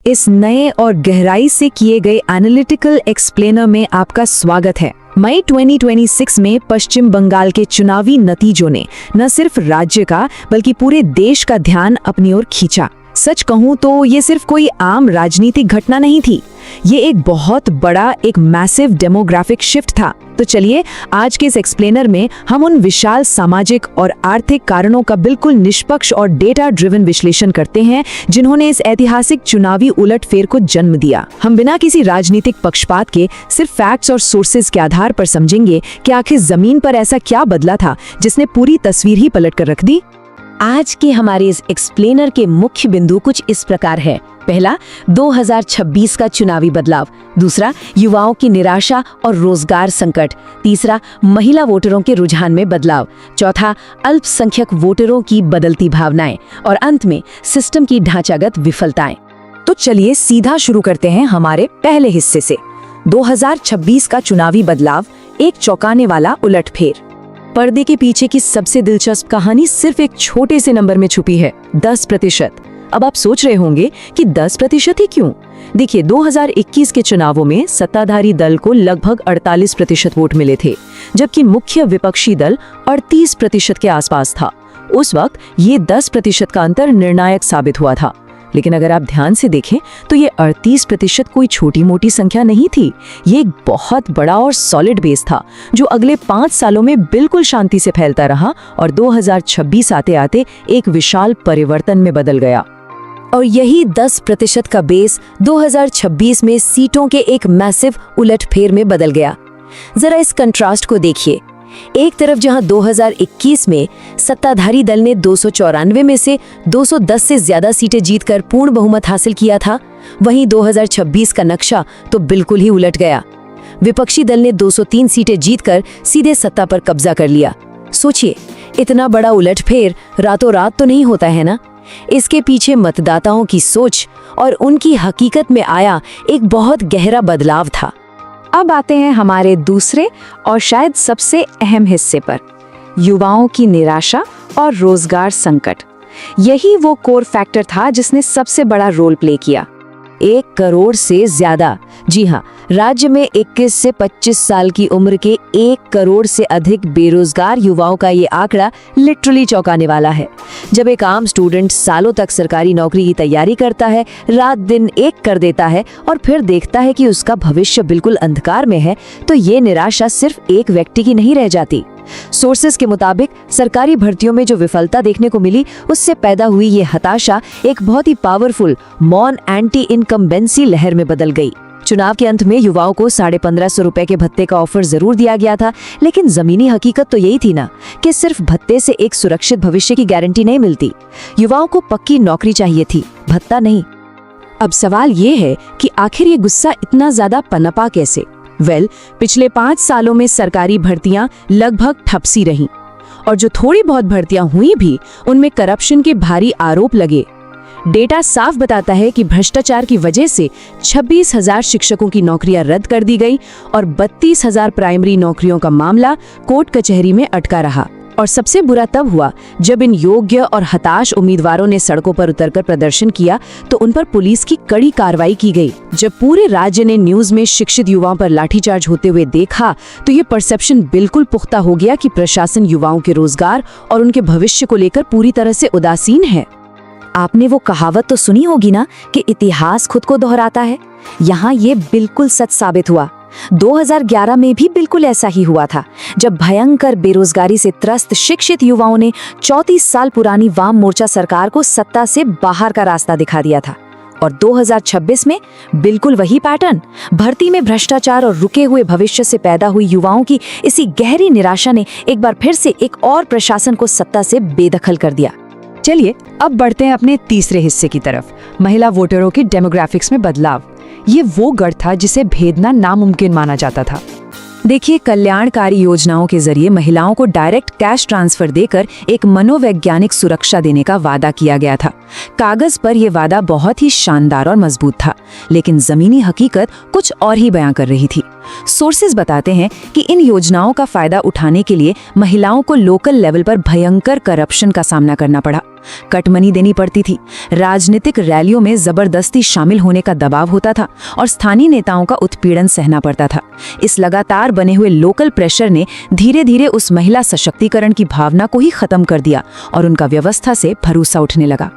इस नए और गहराई से किए गए एनालिटिकल एक्सप्लेनर में आपका स्वागत है। मई 2026 में पश्चिम बंगाल के चुनावी नतीजों ने न सिर्फ राज्य का बल्कि पूरे देश का ध्यान अपनी ओर खींचा। सच कहूं तो ये सिर्फ कोई आम राजनीतिक घटना नहीं थी, ये एक बहुत बड़ा, एक मैसिव डेमोग्राफिक शिफ्ट था। तो चलिए आज के इस एक्सप्लेनर में हम उन विशाल सामाजिक और आर्थिक कारणों का बिल्कुल निष्पक्ष और डेटा ड्रिवन विश्लेषण करते हैं जिन्होंने इस ऐतिहासिक चुनावी उलटफेर को जन्म दिया। हम बिना किसी राजनीतिक पक्षपात के सिर्फ फैक्ट्स और सोर्सेज के आधार पर समझेंगे कि आखिर जमीन पर ऐसा क्या बदला था जिसने पूरी तस्वीर ही पलट कर रख दी। आज के हमारे इस एक्सप्लेनर के मुख्य बिंदु कुछ इस प्रकार है। पहला, 2026 का चुनावी बदलाव। दूसरा, युवाओं की निराशा और रोजगार संकट। तीसरा, महिला वोटरों के रुझान में बदलाव। चौथा, अल्पसंख्यक वोटरों की बदलती भावनाएं। और अंत में सिस्टम की ढांचागत विफलताएं। तो चलिए सीधा शुरू करते हैं हमारे पहले हिस्से से। 2026 का चुनावी बदलाव, एक चौंकाने वाला उलटफेर। पर्दे के पीछे की सबसे दिलचस्प कहानी सिर्फ एक छोटे से नंबर में छुपी है, 10%। अब आप सोच रहे होंगे कि 10% ही क्यों? देखिए, 2021 के चुनावों में सत्ताधारी दल को लगभग 48% वोट मिले थे, जबकि मुख्य विपक्षी दल 38% के आसपास था। उस वक्त ये 10% का अंतर निर्णायक साबित हुआ था। लेकिन अगर आप ध्यान से देखें तो ये 38% कोई छोटी मोटी संख्या नहीं थी। ये एक बहुत बड़ा और सॉलिड बेस था जो अगले 5 सालों में बिल्कुल शांति से फैलता रहा और 2026 आते आते एक विशाल परिवर्तन में बदल गया। और यही 10% का बेस 2026 में सीटों के एक मैसिव उलटफेर में बदल गया। जरा इस कंट्रास्ट को देखिए। एक तरफ जहां 2021 में सत्ताधारी दल ने 294 में से 210 से ज्यादा सीटें जीतकर पूर्ण बहुमत हासिल किया था, वहीं 2026 का नक्शा तो बिल्कुल ही उलट गया। विपक्षी दल ने 203 सीटें जीतकर सीधे सत्ता पर कब्जा कर लिया। सोचिए, इतना बड़ा उलटफेर रातों रात तो नहीं होता है ना। इसके पीछे मतदाताओं की सोच और उनकी हकीकत में आया एक बहुत गहरा बदलाव था। अब आते हैं हमारे दूसरे और शायद सबसे अहम हिस्से पर, युवाओं की निराशा और रोजगार संकट। यही वो कोर फैक्टर था जिसने सबसे बड़ा रोल प्ले किया। 1 करोड़ से ज्यादा, जी हाँ, राज्य में 21 से 25 साल की उम्र के 1 करोड़ से अधिक बेरोजगार युवाओं का ये आंकड़ा लिटरली चौंकाने वाला है। जब एक आम स्टूडेंट सालों तक सरकारी नौकरी की तैयारी करता है, रात दिन एक कर देता है और फिर देखता है कि उसका भविष्य बिल्कुल अंधकार में है, तो ये निराशा सिर्फ एक व्यक्ति की नहीं रह जाती। सोर्सेस के मुताबिक सरकारी भर्तियों में जो विफलता देखने को मिली, उससे पैदा हुई ये हताशा एक बहुत ही पावरफुल मॉन एंटी इनकम्बेंसी लहर में बदल गई। चुनाव के अंत में युवाओं को 1550 रुपए के भत्ते का ऑफर जरूर दिया गया था, लेकिन जमीनी हकीकत तो यही थी ना कि सिर्फ भत्ते से एक सुरक्षित भविष्य की गारंटी नहीं मिलती। युवाओं को पक्की नौकरी चाहिए थी, भत्ता नहीं। अब सवाल ये है कि आखिर ये गुस्सा इतना ज्यादा पनपा कैसे? पिछले 5 सालों में सरकारी भर्तियां लगभग ठप सी रहीं और जो थोड़ी बहुत भर्तियां हुई भी, उनमें करप्शन के भारी आरोप लगे। डेटा साफ बताता है कि भ्रष्टाचार की वजह से 26,000 शिक्षकों की नौकरियां रद्द कर दी गई और 32,000 प्राइमरी नौकरियों का मामला कोर्ट कचहरी में अटका रहा। और सबसे बुरा तब हुआ जब इन योग्य और हताश उम्मीदवारों ने सड़कों पर उतरकर प्रदर्शन किया तो उन पर पुलिस की कड़ी कार्रवाई की गई। जब पूरे राज्य ने न्यूज़ में शिक्षित युवाओं पर लाठीचार्ज होते हुए देखा तो ये परसेप्शन बिल्कुल पुख्ता हो गया कि प्रशासन युवाओं के रोजगार और उनके भविष्य को लेकर पूरी तरह से उदासीन है। आपने वो कहावत तो सुनी होगी ना कि इतिहास खुद को दोहराता है। यहाँ ये बिल्कुल सच साबित हुआ। 2011 में भी बिल्कुल ऐसा ही हुआ था, जब भयंकर बेरोजगारी से त्रस्त शिक्षित युवाओं ने 34 साल पुरानी वाम मोर्चा सरकार को सत्ता से बाहर का रास्ता दिखा दिया था। और 2026 में बिल्कुल वही पैटर्न, भर्ती में भ्रष्टाचार और रुके हुए भविष्य से पैदा हुई युवाओं की इसी गहरी निराशा ने एक बार फिर से एक और प्रशासन को सत्ता से बेदखल कर दिया। चलिए अब बढ़ते हैं अपने तीसरे हिस्से की तरफ, महिला वोटरों के डेमोग्राफिक्स में बदलाव। ये वो गढ़ था जिसे भेदना नामुमकिन माना जाता था। देखिए, कल्याणकारी योजनाओं के जरिए महिलाओं को डायरेक्ट कैश ट्रांसफर देकर एक मनोवैज्ञानिक सुरक्षा देने का वादा किया गया था। कागज पर यह वादा बहुत ही शानदार और मजबूत था, लेकिन जमीनी हकीकत कुछ और ही बयां कर रही थी। सोर्सेज बताते हैं कि इन योजनाओं का फायदा उठाने के लिए महिलाओं को लोकल लेवल पर भयंकर करप्शन का सामना करना पड़ा। कट मनी देनी पड़ती थी, राजनीतिक रैलियों में जबरदस्ती शामिल होने का दबाव होता था और स्थानीय नेताओं का उत्पीड़न सहना पड़ता था। इस लगातार बने हुए लोकल प्रेशर ने धीरे धीरे उस महिला सशक्तिकरण की भावना को ही खत्म कर दिया और उनका व्यवस्था से भरोसा उठने लगा।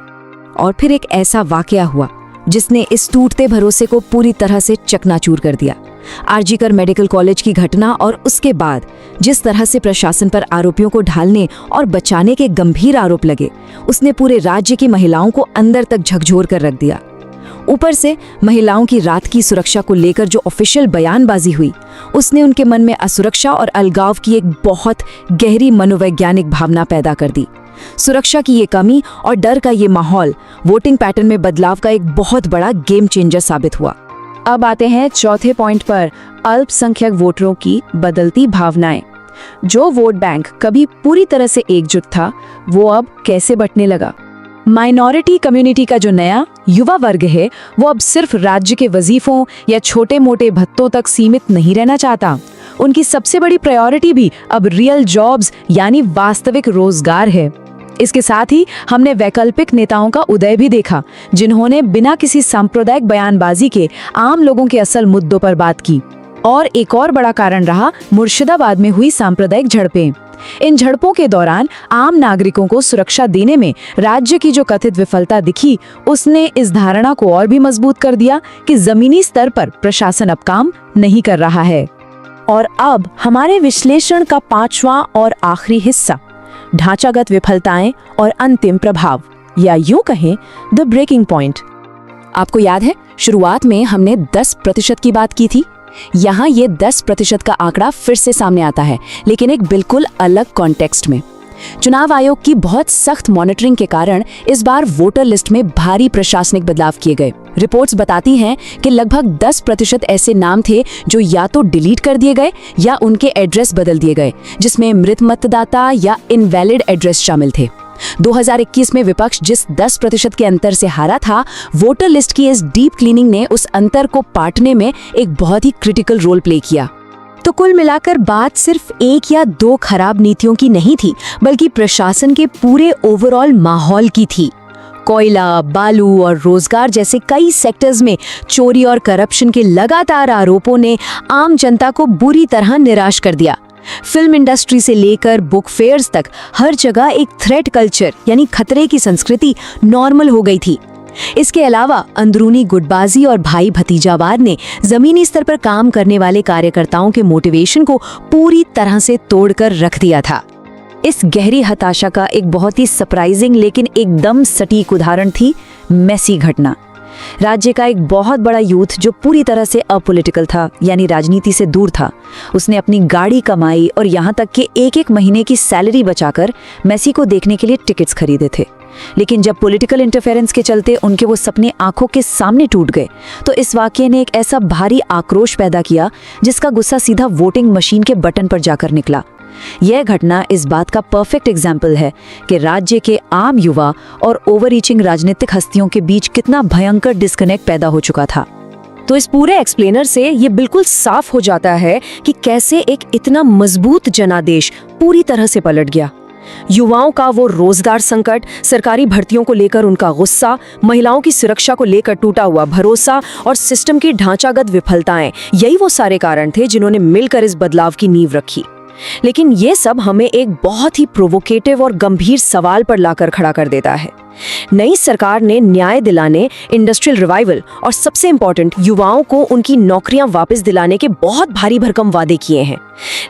और फिर एक ऐसा वाकया हुआ जिसने इस टूटते भरोसे को पूरी तरह से चकनाचूर कर दिया। आरजीकर मेडिकल कॉलेज की घटना और उसके बाद जिस तरह से प्रशासन पर आरोपियों को ढालने और बचाने के गंभीर आरोप लगे, उसने पूरे राज्य की महिलाओं को अंदर तक झकझोर कर रख दिया। ऊपर से महिलाओं की रात की सुरक्षा को लेकर जो ऑफिशियल बयानबाजी हुई, उसने उनके मन में असुरक्षा और अलगाव की एक बहुत गहरी मनोवैज्ञानिक भावना पैदा कर दी। सुरक्षा की ये कमी और डर का ये माहौल वोटिंग पैटर्न में बदलाव का एक बहुत बड़ा गेम चेंजर साबित हुआ। अब आते हैं चौथे पॉइंट पर, अल्पसंख्यक वोटरों की बदलती भावनाएं। जो वोट बैंक कभी पूरी तरह से एकजुट था, वो अब कैसे बंटने लगा। माइनॉरिटी कम्युनिटी का जो नया युवा वर्ग है, वो अब सिर्फ राज्य के वजीफों या छोटे मोटे भत्तों तक सीमित नहीं रहना चाहता। उनकी सबसे बड़ी प्रायोरिटी भी अब रियल जॉब्स यानी वास्तविक रोजगार है। इसके साथ ही हमने वैकल्पिक नेताओं का उदय भी देखा, जिन्होंने बिना किसी सांप्रदायिक बयानबाजी के आम लोगों के असल मुद्दों पर बात की। और एक और बड़ा कारण रहा मुर्शिदाबाद में हुई सांप्रदायिक झड़पें। इन झड़पों के दौरान आम नागरिकों को सुरक्षा देने में राज्य की जो कथित विफलता दिखी, उसने इस धारणा को और भी मजबूत कर दिया कि जमीनी स्तर पर प्रशासन अब काम नहीं कर रहा है। और अब हमारे विश्लेषण का पांचवा और आखिरी हिस्सा, ढांचागत विफलताएं और अंतिम प्रभाव, या यूं कहें द ब्रेकिंग पॉइंट। आपको याद है शुरुआत में हमने 10% की बात की थी। यहाँ ये 10% का आंकड़ा फिर से सामने आता है, लेकिन एक बिल्कुल अलग कॉन्टेक्स्ट में। चुनाव आयोग की बहुत सख्त मॉनिटरिंग के कारण इस बार वोटर लिस्ट में भारी प्रशासनिक बदलाव किए गए। रिपोर्ट्स बताती हैं कि लगभग 10% ऐसे नाम थे जो या तो डिलीट कर दिए गए या उनके एड्रेस बदल दिए गए, जिसमें मृत मतदाता या इनवैलिड एड्रेस शामिल थे। 2021 में विपक्ष जिस 10% के अंतर से हारा था, वोटर लिस्ट की इस डीप क्लीनिंग ने उस अंतर को पाटने में एक बहुत ही क्रिटिकल रोल प्ले किया। तो कुल मिलाकर बात सिर्फ एक या दो खराब नीतियों की नहीं थी, बल्कि प्रशासन के पूरे ओवरऑल माहौल की थी। कोयला, बालू और रोजगार जैसे कई सेक्टर्स में चोरी और करप्शन के लगातार आरोपों ने आम जनता को बुरी तरह निराश कर दिया। फिल्म इंडस्ट्री से लेकर बुक फेयर्स तक हर जगह एक थ्रेट कल्चर यानी खतरे की संस्कृति नॉर्मल हो गई थी। इसके अलावा अंदरूनी गुटबाजी और भाई भतीजावाद ने जमीनी स्तर पर काम करने वाले कार्यकर्ताओं के मोटिवेशन को पूरी तरह से तोड़कर रख दिया था। इस गहरी हताशा का एक बहुत ही सरप्राइजिंग लेकिन एकदम सटीक उदाहरण थी मेसी घटना। राज्य का एक बहुत बड़ा यूथ जो पूरी तरह से अपॉलिटिकल था, यानी राजनीति से दूर था, उसने अपनी गाड़ी कमाई और यहाँ तक कि एक महीने की सैलरी बचाकर मेसी को देखने के लिए टिकट्स खरीदे थे। लेकिन जब पॉलिटिकल इंटरफेरेंस के चलते उनके वो सपने आंखों के सामने टूट गए, तो इस वाकये ने एक ऐसा भारी आक्रोश पैदा किया जिसका गुस्सा सीधा वोटिंग मशीन के बटन पर जाकर निकला। यह घटना इस बात का परफेक्ट एग्जाम्पल है कि राज्य के आम युवा और ओवररीचिंग राजनीतिक हस्तियों के बीच कितना भयंकर डिस्कनेक्ट पैदा हो चुका था। तो इस पूरे एक्सप्लेनर से ये बिल्कुल साफ हो जाता है कि कैसे एक इतना मजबूत जनादेश पूरी तरह से पलट गया। युवाओं का वो रोजगार संकट, सरकारी भर्तियों को लेकर उनका गुस्सा, महिलाओं की सुरक्षा को लेकर टूटा हुआ भरोसा और सिस्टम की ढांचागत विफलताएं, यही वो सारे कारण थे जिन्होंने मिलकर इस बदलाव की नींव रखी। लेकिन ये सब हमें एक बहुत ही प्रोवोकेटिव और गंभीर सवाल पर लाकर खड़ा कर देता है। नई सरकार ने न्याय दिलाने, इंडस्ट्रियल रिवाइवल और सबसे इम्पोर्टेंट युवाओं को उनकी नौकरियां वापस दिलाने के बहुत भारी भरकम वादे किए हैं।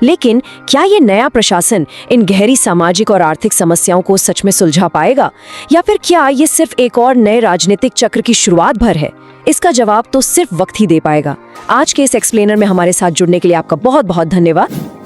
लेकिन क्या ये नया प्रशासन इन गहरी सामाजिक और आर्थिक समस्याओं को सच में सुलझा पाएगा, या फिर क्या ये सिर्फ एक और नए राजनीतिक चक्र की शुरुआत भर है? इसका जवाब तो सिर्फ वक्त ही दे पाएगा। आज के इस एक्सप्लेनर में हमारे साथ जुड़ने के लिए आपका बहुत बहुत धन्यवाद।